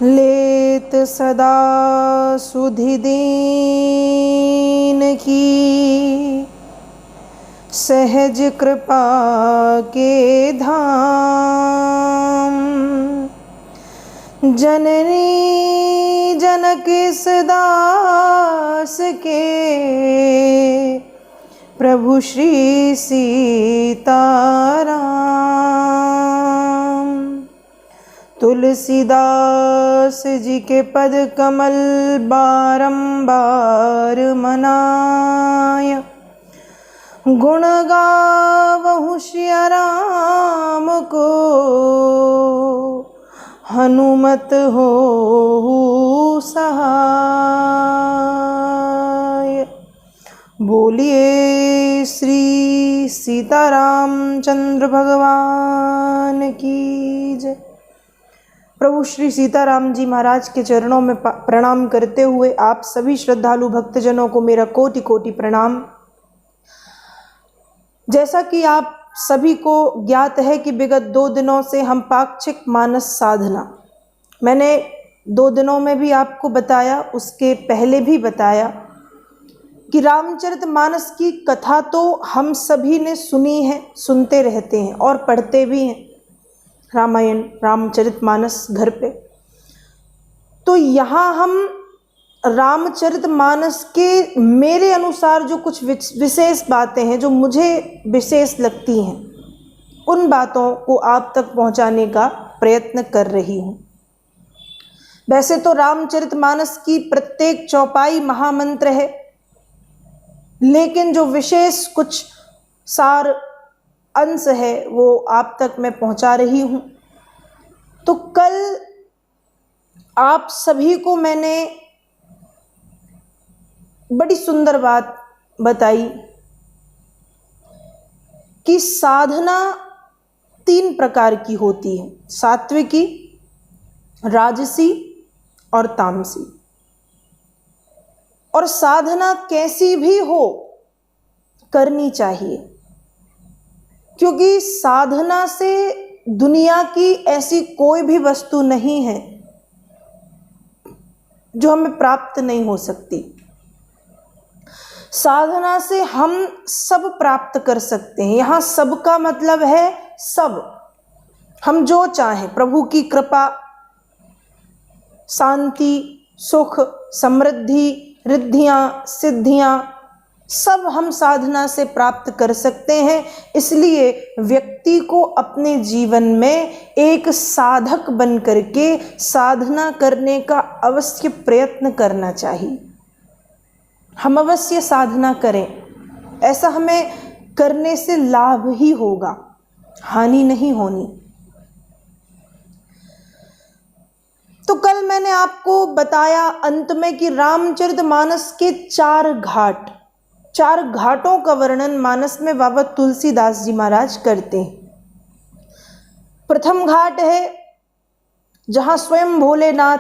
लेत सदा सुधि दीन की, सहज कृपा के धाम। जननी जनक दास के, प्रभु श्री सीताराम। तुलसीदास जी के पद कमल बारंबार मनाय, गुण गावहु सिया राम को, हनुमत हो सहाय। बोलिए श्री सीतारामचंद्र भगवान की जय। प्रभु श्री सीताराम जी महाराज के चरणों में प्रणाम करते हुए आप सभी श्रद्धालु भक्तजनों को मेरा कोटि कोटि प्रणाम। जैसा कि आप सभी को ज्ञात है कि विगत 2 दिनों से हम पाक्षिक मानस साधना, मैंने 2 दिनों में भी आपको बताया, उसके पहले भी बताया कि रामचरितमानस की कथा तो हम सभी ने सुनी है, सुनते रहते हैं और पढ़ते भी हैं रामायण रामचरितमानस घर पे। तो यहाँ हम रामचरितमानस के मेरे अनुसार जो कुछ विशेष बातें हैं, जो मुझे विशेष लगती हैं, उन बातों को आप तक पहुंचाने का प्रयत्न कर रही हूं। वैसे तो रामचरितमानस की प्रत्येक चौपाई महामंत्र है, लेकिन जो विशेष कुछ सार अंश है वो आप तक मैं पहुंचा रही हूं। तो कल आप सभी को मैंने बड़ी सुंदर बात बताई कि साधना 3 प्रकार की होती है, सात्विकी, राजसी और तामसी। और साधना कैसी भी हो करनी चाहिए, क्योंकि साधना से दुनिया की ऐसी कोई भी वस्तु नहीं है जो हमें प्राप्त नहीं हो सकती। साधना से हम सब प्राप्त कर सकते हैं। यहाँ सब का मतलब है सब, हम जो चाहें, प्रभु की कृपा, शांति, सुख, समृद्धि, रिद्धियाँ, सिद्धियाँ, सब हम साधना से प्राप्त कर सकते हैं। इसलिए व्यक्ति को अपने जीवन में एक साधक बन करके साधना करने का अवश्य प्रयत्न करना चाहिए। हम अवश्य साधना करें, ऐसा हमें करने से लाभ ही होगा, हानि नहीं होनी। तो कल मैंने आपको बताया अंत में कि रामचरितमानस के 4 घाटों का वर्णन मानस में बाबा तुलसीदास जी महाराज करते हैं। प्रथम घाट है जहाँ स्वयं भोलेनाथ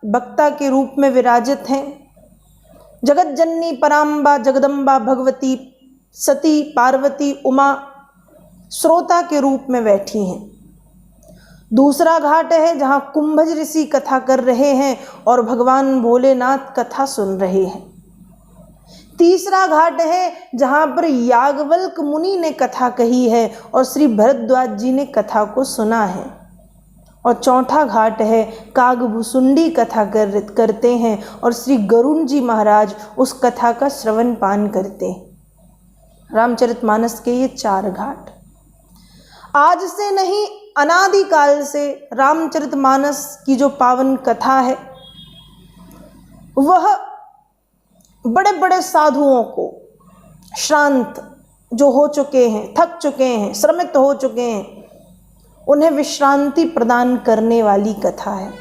वक्ता के रूप में विराजित हैं। जगत जननी पराम्बा जगदम्बा भगवती सती पार्वती उमा श्रोता के रूप में बैठी हैं। दूसरा घाट है जहाँ कुंभज ऋषि कथा कर रहे हैं और भगवान भोलेनाथ कथा सुन रहे हैं। तीसरा घाट है जहाँ पर याज्ञवल्क्य मुनि ने कथा कही है और श्री भरद्वाज जी ने कथा को सुना है। और चौथा घाट है कागभुसुंडी कथा करते हैं और श्री गरुण जी महाराज उस कथा का श्रवण पान करते हैं। रामचरितमानस के ये 4 घाट आज से नहीं, अनादिकाल से रामचरितमानस की जो पावन कथा है वह बड़े बड़े साधुओं को, श्रांत जो हो चुके हैं, थक चुके हैं, श्रमित हो चुके हैं, उन्हें विश्रांति प्रदान करने वाली कथा है।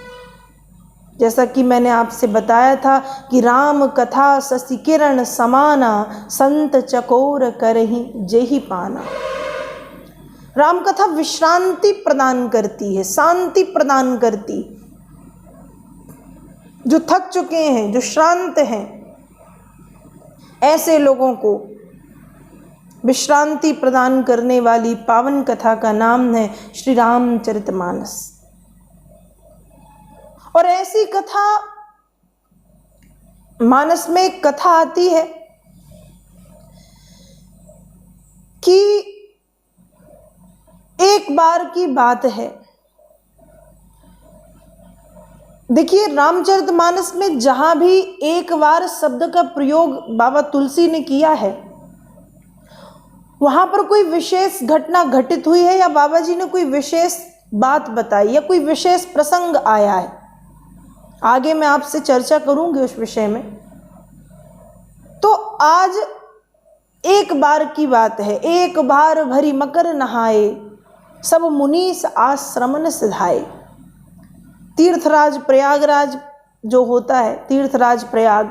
जैसा कि मैंने आपसे बताया था कि राम कथा शशि किरण समाना, संत चकोर करहि जेहि पाना। राम कथा विश्रांति प्रदान करती है, शांति प्रदान करती। जो थक चुके हैं, जो श्रांत हैं, ऐसे लोगों को विश्रांति प्रदान करने वाली पावन कथा का नाम है श्री रामचरितमानस। और ऐसी कथा, मानस में एक कथा आती है कि एक बार की बात है। देखिए, रामचरितमानस में जहां भी एक बार शब्द का प्रयोग बाबा तुलसी ने किया है, वहां पर कोई विशेष घटना घटित हुई है या बाबा जी ने कोई विशेष बात बताई या कोई विशेष प्रसंग आया है। आगे मैं आपसे चर्चा करूंगी उस विषय में। तो आज एक बार की बात है। एक बार भरी मकर नहाए, सब मुनीस आश्रमन सिधाए। तीर्थराज प्रयागराज जो होता है, तीर्थराज प्रयाग,